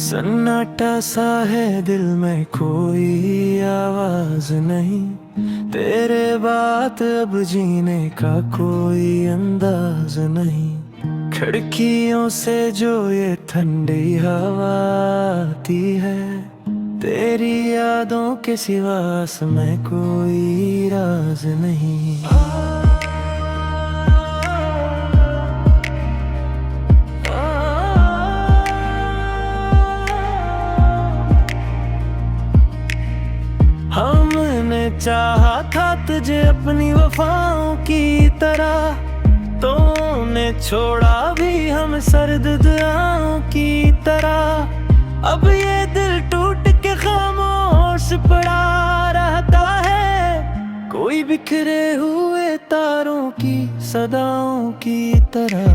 सन्नाटा सा है दिल में, कोई आवाज नहीं। तेरे बात अब जीने का कोई अंदाज नहीं। खिड़कियों से जो ये ठंडी हवा आती है, तेरी यादों के सिवा में कोई राज नहीं। हमने चाहा था तुझे अपनी वफाओं की तरह, तूने छोड़ा भी हम सर्द दुआओं की तरह। अब ये दिल टूट के खामोश पड़ा रहता है, कोई बिखरे हुए तारों की सदाओं की तरह।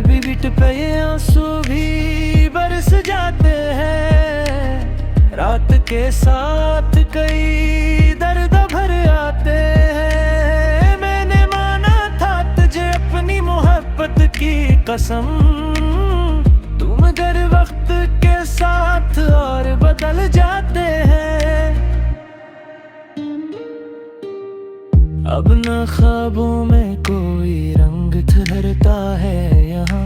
बीट पे ये आंसू भी बरस जाते हैं, रात के साथ कई दर्द भर आते हैं। मैंने माना था तुझे अपनी मोहब्बत की कसम, तुम मगर वक्त के साथ और बदल जाते हैं। अब न ख्वाबों में कोई रंग ठहरता है यहाँ,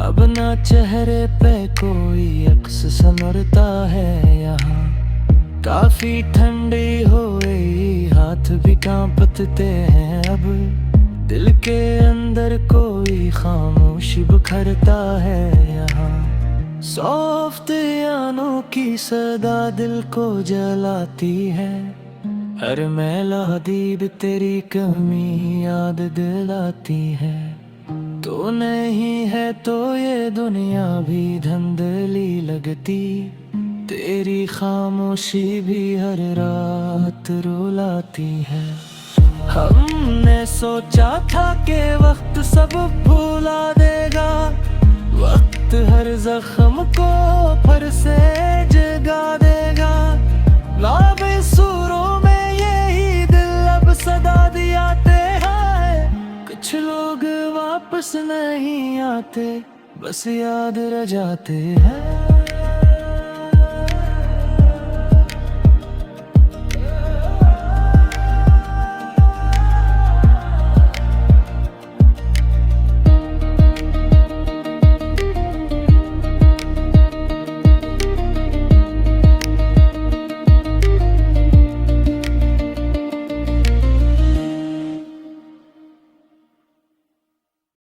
अब ना चेहरे पे कोई अक्स संवरता है यहाँ। काफी ठंडी हो गई, हाथ भी कांपते हैं अब। दिल के अंदर कोई खामोशी बिखरता है यहाँ। सॉफ्ट यानों की सदा दिल को जलाती है, हर मेलोडी तेरी कमी याद दिलाती है। तो नहीं है तो ये दुनिया भी धुंधली लगती, तेरी खामोशी भी हर रात रुलाती है। हमने सोचा था कि वक्त सब भुला देगा, वक्त हर जख्म को फिर से जगा देगा। लाबे सुरों में यही दिल अब सदा दियाते हैं, कुछ लोग वापस नहीं आते, बस याद रह जाते हैं।